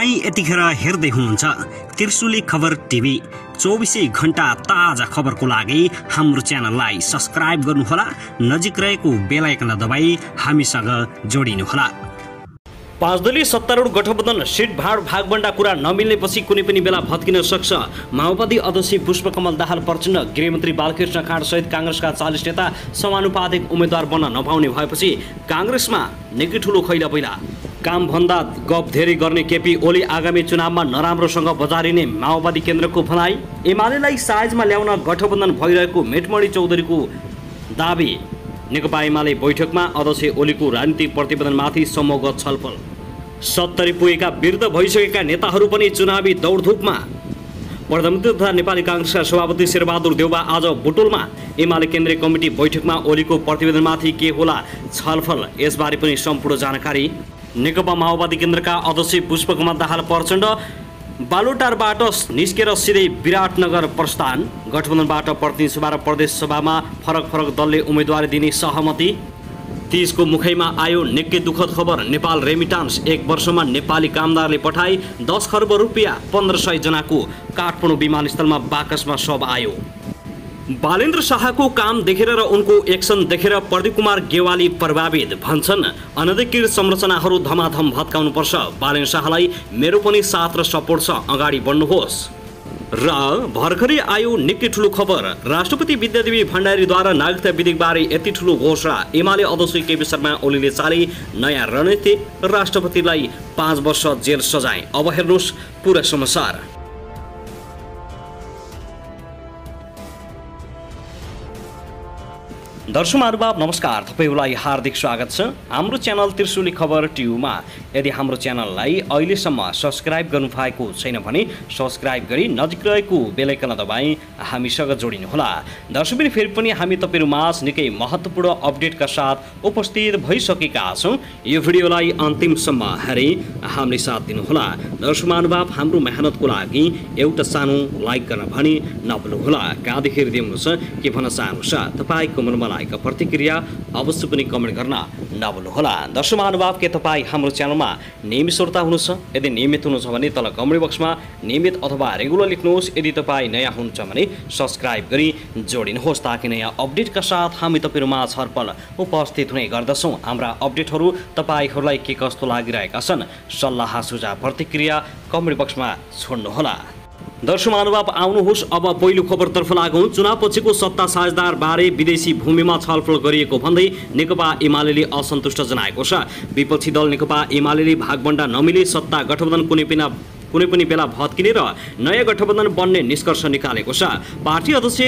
तपाई यतिखेर हेर्दै हुनुहुन्छ त्रिशुली खबर टिभी। 24 घण्टा ताजा खबरको लागि हाम्रो च्यानललाई सब्स्क्राइब गर्नुहोला, नजिक रहेको बेल आइकन दबाई हामीसँग जोडिनुहोला। 5 दलीय सत्तारूढ गठबन्धन सिट भागबण्डा कुरा नमिल्नेपछि कुनै पनि बेला भत्किन सक्छ। माओवादी अध्यक्ष पुष्पकमल दाहाल प्रचण्ड, गृहमन्त्री बालकृष्ण खाँड सहित कांग्रेसका 40 नेता समानुपातिक उम्मेद्वार बन्न नपाउने भएपछि कांग्रेसमा निकै ठूलो खैला पहिला। कामभन्दा गफ धेरै गर्ने केपी ओली आगामी चुनावमा नराम्रोसँग बजारिने माओवादी केन्द्रको भनाई। एमालेलाई साइजमा ल्याउन गठबन्धन भइरहेको मेटमणि चौधरीको दाबी। नेकपा एमाले बैठकमा अध्यक्ष ओलीको राजनीतिक प्रतिवेदनमाथि समूहगत छलफल। 70 पुगेका वृद्ध भइसकेका नेताहरू पनि चुनावी दौडधुपमा। प्रधानमन्त्री तथा नेपाली कांग्रेसका सभापति शेरबहादुर देउवा आज बुटोलमा। एमाले केन्द्रीय कमिटी बैठकमा ओलीको प्रतिवेदनमाथि के होला छलफल, यसबारे पनि सम्पूर्ण जानकारी। नेकपा माओवादी केन्द्रका अध्यक्ष पुष्पकमल दाहाल प्रचण्ड बालुटारबाट निस्केर सिधै विराटनगर प्रस्थान। गठबन्धनबाट प्रतिनिधि सभा र प्रदेश सभामा फरक दलले उम्मेदवारी दिने सहमति। 30 को मुखैमा आयो निकै दुःखद खबर। नेपाल रेमिटान्स 1 वर्षमा नेपाली कामदारले पठाई 10 खर्ब रुपियाँ 1500 जनाको काठमाडौँ विमानस्थलमा बाकसमा शव आयो। बालेन्द्र शाहको काम देखेर र उनको एक्सन देखेर प्रदीप कुमार गेवाली प्रभावित। भन्छन् अनधिकृत संरचनाहरू धमाधम भत्काउनुपर्छ। बालेन्द्र शाहलाई मेरो पनि साथ र सपोर्ट छ, अगाडि बढ्नुहोस्। र भर्खरै आयो निकै ठुलो खबर। राष्ट्रपति विद्यादेवी भण्डारीद्वारा नागरिकता विधेयकबारे यति ठुलो घोषणा। एमाले अध्यक्ष केपी शर्मा ओलीले चाले नयाँ रणनीति, राष्ट्रपतिलाई 5 वर्ष जेल सजाय। अब हेर्नुहोस् पुरा समाचार। दर्शक महानुभाव नमस्कार, तपाईलाई हार्दिक स्वागत छ हाम्रो च्यानल त्रिशुली खबर टिभीमा। यदि हाम्रो च्यानललाई अहिलेसम्म सब्स्क्राइब गर्नुभएको छैन भने सब्स्क्राइब गरी नजिक रहेको बेल आइकन दबाई हामीसँग जोडिनुहोला। दर्शकबिन फेरि पनि हामी तपाईहरुमाझ निकै महत्त्वपूर्ण अपडेटका साथ उपस्थित भइसकेका छौं। यो भिडियोलाई अन्तिमसम्म हेरी हामीले साथ दिनुहोला। दर्शक महानुभाव हाम्रो मेहनतको लागि एउटा सानो लाइक गर्न भनी नभुल्नुहोला। कहाँदेखि हेर्दिनुहुन्छ के भन्न चाहनुहुन्छ तपाईको मनमा का प्रतिक्रिया अवश्य पनि कमेन्ट गर्न नभुल्नुहोला। दर्शक महानुभाव के तपाईँ हाम्रो च्यानलमा नियमित श्रोता हुनुहुन्छ? यदि नियमित हुनुहुन्छ भने तल कमेन्ट बक्समा नियमित अथवा रेगुलर लेख्नुहोस्। यदि तपाईँ नयाँ हुनुहुन्छ भने सब्स्क्राइब गरी जोडिनुहोस् ताकि नयाँ अपडेटका साथ हामी तपाईहरुमा छलफल उपस्थित हुने गर्दछौँ। हाम्रा अपडेटहरू तपाईहरूलाई के कस्तो लागिरहेका छन्, सल्लाह सुझाव प्रतिक्रिया कमेन्ट बक्समा छोड्नुहोला। दर्शक महानुभाव आउनुहोस् अब पहिलो खबरतर्फ लागौं। चुनाव पछिको सत्ता साझेदार बारे विदेशी भूमिमा छलफल गरिएको भन्दै नेकपा एमालेले असन्तुष्ट जनाएको छ। विपक्षी दल नेकपा एमालेले भागबण्डा नमिले सत्ता गठबन्धन कुनै पनि बेला भत्किने र नयाँ गठबन्धन बन्ने निष्कर्ष निकालेको छ। पार्टी अध्यक्ष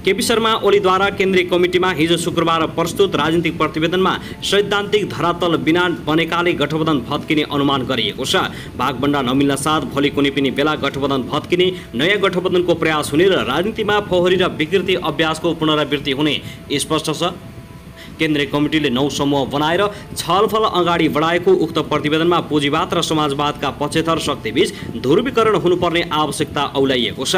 केपी शर्मा ओलीद्वारा केन्द्रीय कमिटीमा हिजो शुक्रबार प्रस्तुत राजनीतिक प्रतिवेदनमा सैद्धान्तिक धरातल बिना बनेकाले गठबन्धन भत्किने अनुमान गरिएको छ। भागबण्डा नमिल्न साथ भोलि कुनै पनि बेला गठबन्धन भत्किने, नयाँ गठबन्धनको प्रयास हुने र राजनीतिमा फोहोरी र विकृति अभ्यासको पुनरावृत्ति हुने स्पष्ट छ। केन्द्रीय कमिटीले 9 समूह बनाएर छलफल अगाडि बढाएको उक्त प्रतिवेदनमा पुँजीवाद र समाजवादका पक्षधर शक्तिबीच ध्रुवीकरण हुनुपर्ने आवश्यकता औल्याइएको छ।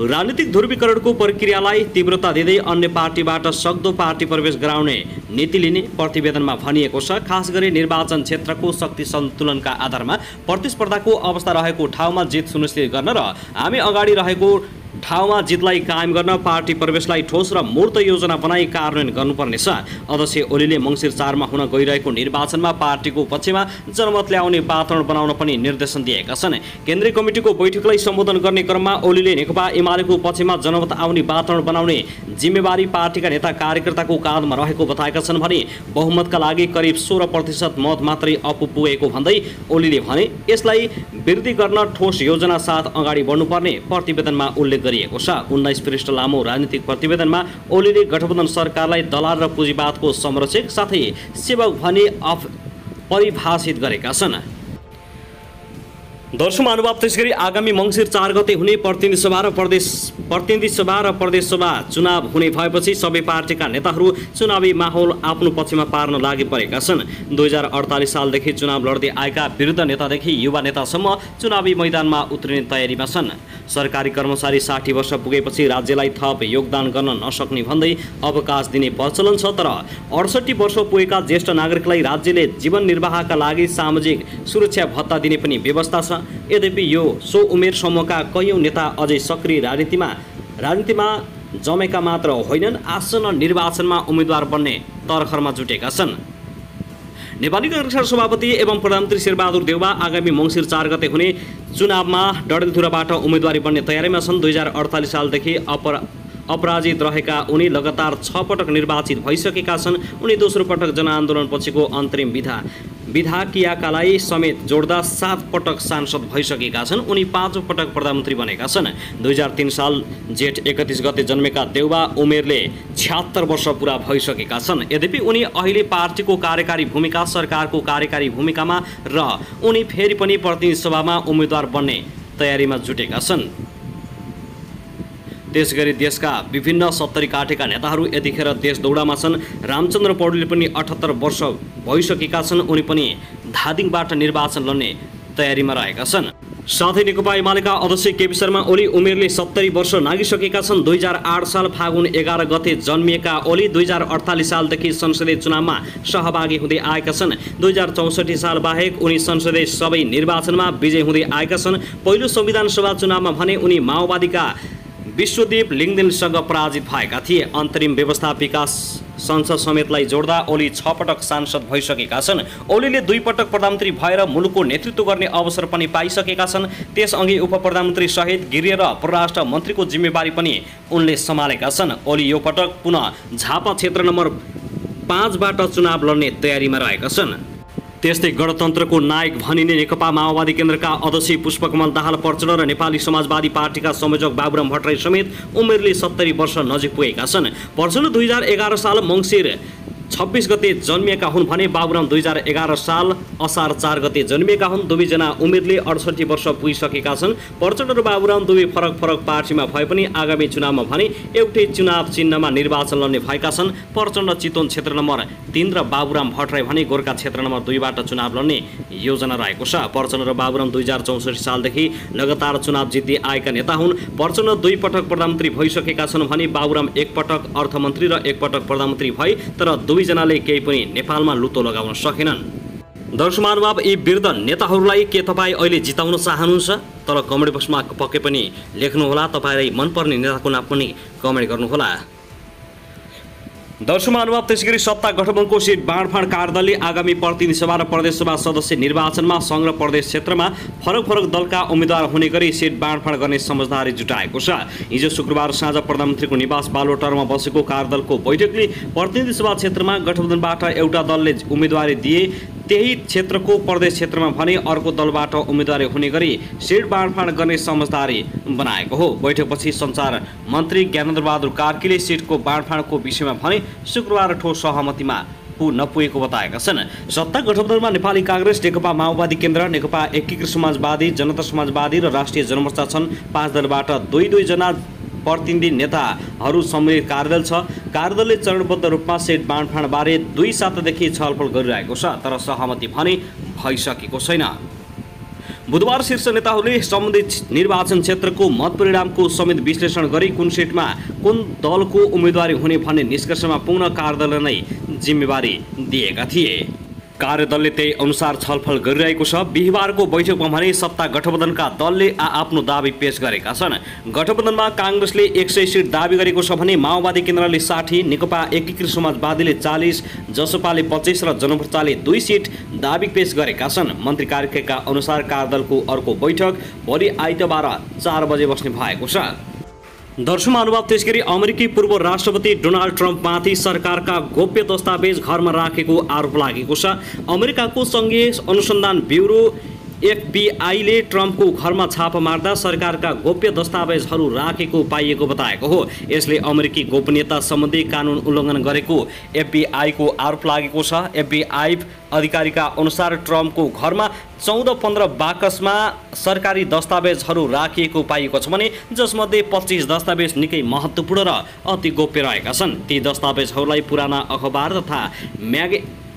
राजनीतिक ध्रुवीकरणको प्रक्रियालाई तीव्रता दिँदै अन्य पार्टीबाट सक्दो पार्टी प्रवेश गराउने नीति लिने प्रतिवेदनमा भनिएको छ। खास गरी निर्वाचन क्षेत्रको शक्ति सन्तुलनका आधारमा प्रतिस्पर्धाको अवस्था रहेको ठाउँमा जित सुनिश्चित गर्न र हामी अगाडि रहेको ठाउँमा जितलाई कायम गर्न पार्टी प्रवेशलाई ठोस र मूर्त योजना बनाई कार्यान्वयन गर्नुपर्नेछ। अध्यक्ष ओलीले मङ्सिर 4 मा हुन गइरहेको निर्वाचनमा पार्टीको पक्षमा जनमत ल्याउने वातावरण बनाउन पनि निर्देशन दिएका छन्। केन्द्रीय कमिटीको बैठकलाई सम्बोधन गर्ने क्रममा ओलीले नेकपा एमालेको पक्षमा जनमत आउने वातावरण बनाउने जिम्मेवारी पार्टीका नेता कार्यकर्ताको काँधमा रहेको बताएका छन् भने बहुमतका लागि करिब 16% मत मात्रै पुगेको भन्दै ओलीले भने यसलाई वृद्धि गर्न ठोस योजना साथ अगाडि बढ्नुपर्ने प्रतिवेदनमा उल्लेख गरिएको छ। 19 पृष्ठ लामो राजनीतिक प्रतिवेदनमा ओलीले गठबन्धन सरकारलाई दलाल र पुँजीवादको संरक्षक साथै सेवक भनी परिभाषित गरेका छन्। दर्शक महानुभाव त्यसगरी आगामी मङ्सिर 4 गते हुने प्रतिनिधि सभा र प्रदेश सभा चुनाव हुने भएपछि सबै पार्टीका नेताहरू चुनावी माहौल आफ्नो पक्षमा पार्न लागि परेका छन्। 2048 सालदेखि चुनाव लड्दै आएका वृद्ध नेतादेखि युवा नेतासम्म चुनावी मैदानमा उत्रिने तयारीमा छन्। सरकारी कर्मचारी 60 वर्ष पुगेपछि राज्यलाई थप योगदान गर्न नसक्ने भन्दै अवकाश दिने प्रचलन छ, तर 68 वर्ष पुगेका ज्येष्ठ नागरिकलाई राज्यले जीवन निर्वाहका लागि सामाजिक सुरक्षा भत्ता दिने पनि व्यवस्था छ। यद्यपि सो उमेर समूहका कैयौँ नेता अझै सक्रिय राजनीतिमा जमेका मात्र होइनन्, आसन्न निर्वाचनमा उम्मेद्वार बन्ने तर्खरमा जुटेका छन्। नेपाली कांग्रेसका सभापति एवं प्रधानमन्त्री शेरबहादुर देउवा आगामी मङ्सिर 4 गते हुने चुनावमा डडेलधुराबाट उम्मेदवारी बन्ने तयारीमा छन्। 2048 सालदेखि अपराजित रहेका उनी लगातार 6 पटक निर्वाचित भइसकेका छन्। उनी दोस्रो पटक जनआन्दोलनपछिको अन्तरिम विधायिकालाई समेत जोड्दा 7 पटक सांसद भइसकेका छन्। उनी 5औं पटक प्रधानमन्त्री बनेका छन्। 2003 साल जेठ 31 गते जन्मेका देउवा उमेरले 76 वर्ष पुरा भइसकेका छन्। यद्यपि उनी अहिले पार्टीको कार्यकारी भूमिका, सरकारको कार्यकारी भूमिकामा र उनी फेरि पनि प्रतिनिधि सभामा उम्मेद्वार बन्ने तयारीमा जुटेका छन्। त्यसगरी देशका विभिन्न 70 काटेका नेताहरू यतिखेर देश दौडामा छन्। रामचन्द्र पौडेलले पनि 78 वर्ष भइसकेका छन्। उनी पनि धादिङबाट निर्वाचन लड्ने तयारीमा रहेका छन्। साथै नेकपा एमालेका अध्यक्ष केपी शर्मा ओली उमेरले 70 वर्ष नागिसकेका छन्। 2008 साल फागुन 11 गते जन्मिएका ओली 2048 सालदेखि संसदीय चुनावमा सहभागी हुँदै आएका छन्। 2064 साल बाहेक उनी संसदीय सबै निर्वाचनमा विजयी हुँदै आएका छन्। पहिलो संविधान सभा चुनावमा भने उनी माओवादीका विश्वदीप लिङदेनसँग पराजित भएका थिए। अन्तरिम व्यवस्थापिका संसद समेतलाई जोड्दा ओली 6 पटक सांसद भइसकेका छन्। ओलीले 2 पटक प्रधानमन्त्री भएर मुलुकको नेतृत्व गर्ने अवसर पनि पाइसकेका छन्। त्यसअघि उप प्रधानमन्त्री सहित गृह र परराष्ट्र मन्त्रीको जिम्मेवारी पनि उनले सम्हालेका छन्। ओली यो पटक पुनः झापा क्षेत्र नम्बर 5 बाट चुनाव लड्ने तयारीमा रहेका छन्। त्यस्तै गणतन्त्रको नायक भनिने नेकपा माओवादी केन्द्रका अध्यक्ष पुष्पकमल दाहाल प्रचण्ड र नेपाली समाजवादी पार्टीका संयोजक बाबुराम भट्टराई समेत उमेरले 70 वर्ष नजिक पुगेका छन्। प्रचण्ड 2011 साल मङ्सिर 26 गते जन्मिएका हुन् भने बाबुराम 2011 साल असार 4 गते जन्मिएका हुन्। दुवैजना उमेरले 68 वर्ष पुगिसकेका छन्। प्रचण्ड र बाबुराम दुवै फरक पार्टीमा भए पनि आगामी चुनावमा भने एउटै चुनाव चिन्हमा निर्वाचन लड्ने भएका छन्। प्रचण्ड चितवन क्षेत्र नम्बर 3 र बाबुराम भट्टराई भने गोर्खा क्षेत्र नम्बर 2 बाट चुनाव लड्ने योजना रहेको छ। प्रचण्ड र बाबुराम 2064 सालदेखि लगातार चुनाव जित्दै आएका नेता हुन्। प्रचण्ड 2 पटक प्रधानमन्त्री भइसकेका छन् भने बाबुराम 1 पटक अर्थमन्त्री र 1 पटक प्रधानमन्त्री भए, तर दुवैजनाले केही पनि नेपालमा लुतो लगाउन सकेनन्। दर्शक महानुभाव, यी वृद्ध नेताहरूलाई के तपाईँ अहिले जिताउन चाहनुहुन्छ? तर कमेन्ट बक्समा पक्कै पनि लेख्नुहोला। तपाईँलाई मनपर्ने नेताको नाम पनि कमेन्ट गर्नुहोला। दर्शक महानुभाव, त्यसैगरी सत्ता गठबन्धनको सिट बाँडफाँड कार्यदलले आगामी प्रतिनिधि सभा र प्रदेशसभा सदस्य निर्वाचनमा सङ्घ र प्रदेश क्षेत्रमा फरक दलका उम्मेद्वार हुने गरी सिट बाँडफाँड गर्ने समझदारी जुटाएको छ। हिजो शुक्रबार साँझ प्रधानमन्त्रीको निवास बालुवाटारमा बसेको कार्यदलको बैठकले प्रतिनिधि सभा क्षेत्रमा गठबन्धनबाट एउटा दलले उम्मेदवारी दिए, त्यही क्षेत्रको प्रदेश क्षेत्रमा भने अर्को दलबाट उम्मेदवारी हुने गरी सिट बाँडफाँड गर्ने समझदारी बनाएको हो। बैठकपछि सञ्चार मन्त्री ज्ञानेन्द्रबहादुर कार्कीले सिटको बाँडफाँडको विषयमा भने शुक्रबार ठोस सहमतिमा नपुगेको बताएका छन्। सत्ता गठबन्धनमा नेपाली कांग्रेस, नेकपा माओवादी केन्द्र, नेकपा एकीकृत समाजवादी, जनता समाजवादी र राष्ट्रिय जनमोर्चा छन्। 5 दलबाट 2 जना प्रतिनिधि नेताहरू सम्मिलित कार्यदल छ। कार्यदलले चरणबद्ध रूपमा सिट बाँडफाँडबारे 2 सातादेखि छलफल गरिरहेको छ, तर सहमति भने भइसकेको छैन। बुधबार शीर्ष नेताहरूले सम्बन्धित निर्वाचन क्षेत्रको मत परिणामको समेत विश्लेषण गरी कुन सिटमा कुन दलको उम्मेदवारी हुने भन्ने निष्कर्षमा पुग्न कार्यदलले नै जिम्मेवारी दिएका थिए। कार्यदलले त्यही अनुसार छलफल गरिरहेको छ। बिहिबारको बैठकमा भने सत्ता गठबन्धनका दलले आफ्नो दाबी पेश गरेका छन्। गठबन्धनमा कांग्रेसले 100 सिट दाबी गरेको छ भने माओवादी केन्द्रले 60, नेकपा एकीकृत समाजवादीले 40, जसपाले 25 र जनमोर्चाले 2 सिट दाबी पेश गरेका छन्। मन्त्री कार्यालयका अनुसार कार्यदलको अर्को बैठक भोलि आइतबार 4 बजे बस्ने भएको छ। दर्शक महानुभाव, त्यसगरी अमेरिकी पूर्व राष्ट्रपति डोनाल्ड ट्रम्पमाथि सरकारका गोप्य दस्तावेज घरमा राखेको आरोप लागेको छ। अमेरिकाको संघीय अनुसन्धान ब्युरो FBI ले ट्रम्पको घरमा छापा मार्दा सरकारका गोप्य दस्तावेजहरू राखेको पाइएको बताएको हो। यसले अमेरिकी गोपनीयता सम्बन्धी कानुन उल्लङ्घन गरेको FBI को आरोप लागेको छ। FBI अधिकारीका अनुसार ट्रम्पको घरमा 14-15 बाकसमा सरकारी दस्तावेजहरू राखिएको पाइएको छ भने जसमध्ये 25 दस्तावेज निकै महत्त्वपूर्ण र अति गोप्य रहेका छन्। ती दस्तावेजहरूलाई पुराना अखबार तथा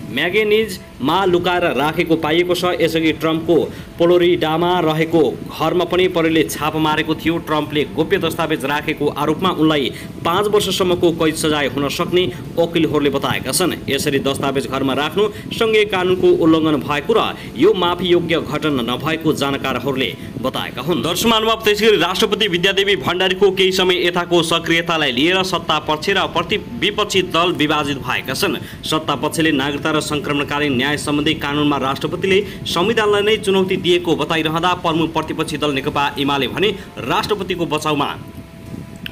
म्यागेनिजमा लुकाएर राखेको पाइएको छ। यसअघि ट्रम्पको फ्लोरिडामा रहेको घरमा पनि प्रहरीले छापा मारेको थियो। ट्रम्पले गोप्य दस्तावेज राखेको आरोपमा उनलाई 5 वर्षसम्मको कैद सजाय हुन सक्ने वकिलहरूले बताएका छन्। यसरी दस्तावेज घरमा राख्नु सँगै कानुनको उल्लङ्घन भएको र यो माफीयोग्य घटना नभएको जानकारहरूले बताएका हुन्। दर्शक महानुभाव, त्यसैगरी राष्ट्रपति विद्यादेवी भण्डारीको केही समय यताको सक्रियतालाई लिएर सत्ता पक्ष र विपक्षी दल विभाजित भएका छन्। सत्ता पक्षले नागरिकता र संक्रमणकालीन न्याय सम्बन्धी कानुनमा राष्ट्रपतिले संविधानलाई नै चुनौती दिएको बताइरहँदा प्रमुख प्रतिपक्षी दल नेकपा एमाले भने राष्ट्रपतिको बचाउमा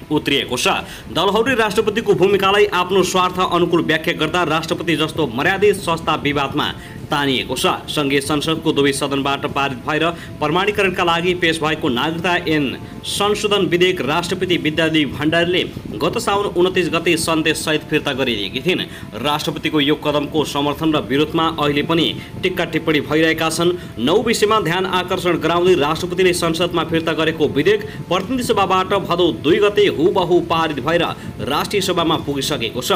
उत्रिएको छ। दलहरूले राष्ट्रपतिको भूमिकालाई आफ्नो स्वार्थ अनुकूल व्याख्या गर्दा राष्ट्रपति जस्तो मर्यादित संस्था विवादमा तानिएको छ। सङ्घीय संसदको दुवै सदनबाट पारित भएर प्रमाणीकरणका लागि पेश भएको नागरिकता ऐन संशोधन विधेयक राष्ट्रपति विद्यादेवी भण्डारीले गत साउन 29 गते सन्देशसहित फिर्ता गरिदिएकी थिइन्। राष्ट्रपतिको यो कदमको समर्थन र विरोधमा अहिले पनि टिक्का टिप्पणी भइरहेका छन्। 9 विषयमा ध्यान आकर्षण गराउँदै राष्ट्रपतिले संसदमा फिर्ता गरेको विधेयक प्रतिनिधि सभाबाट भदौ 2 गते हुबहु पारित भएर राष्ट्रिय सभामा पुगिसकेको छ।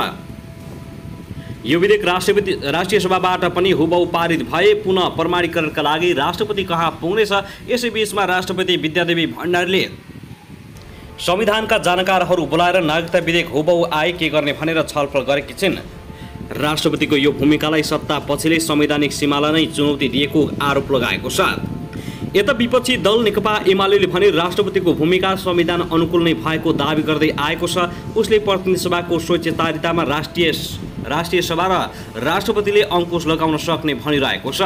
यो विधेयक राष्ट्रिय सभाबाट पनि हुबहु पारित भए पुनः प्रमाणीकरणका लागि राष्ट्रपति कहाँ पुग्नेछ। यसैबीचमा राष्ट्रपति विद्यादेवी भण्डारीले संविधानका जानकारहरू बोलाएर नागरिकता विधेयक हुबहु आए के गर्ने भनेर छलफल गरेकी छिन्। राष्ट्रपतिको यो भूमिकालाई सत्ता पक्षले संवैधानिक सीमालाई नै चुनौती दिएको आरोप लगाएको छ। यता विपक्षी दल नेकपा एमाले भने राष्ट्रपतिको भूमिका संविधान अनुकूल नै भएको दावी गर्दै आएको छ। उसले प्रतिनिधि सभाको स्वच्छतारितामा राष्ट्रिय सभा र राष्ट्रपतिले अंकुश लगाउन सक्ने भनिरहेको छ।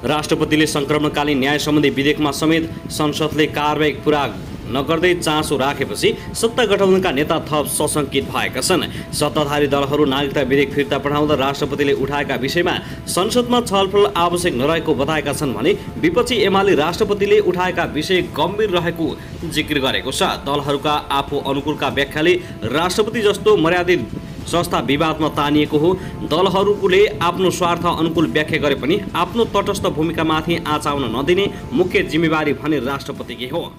राष्ट्रपतिले संक्रमणकालीन न्याय सम्बन्धी विधेयकमा समेत संसदले कारबाही पुरा नगर्दै चासो राखेपछि सत्ता गठबन्धनका नेता थप सशंकित भएका छन्। सत्ताधारी दलहरू नागरिकता विधेयक फिर्ता पठाउँदा राष्ट्रपतिले उठाएका विषयमा संसदमा छलफल आवश्यक नरहेको बताएका छन् भने विपक्षी एमाले राष्ट्रपतिले उठाएका विषय गम्भीर रहेको जिक्र गरेको छ। दलहरूका आफू अनुकूलका व्याख्याले राष्ट्रपति जस्तो मर्यादित संस्था विवादमा तानिएको हो। दलहरूले आफ्नो स्वार्थ अनुकूल व्याख्या गरे पनि आफ्नो तटस्थ भूमिकामाथि आँचाउन नदिने मुख्य जिम्मेवारी भने राष्ट्रपतिकै हो।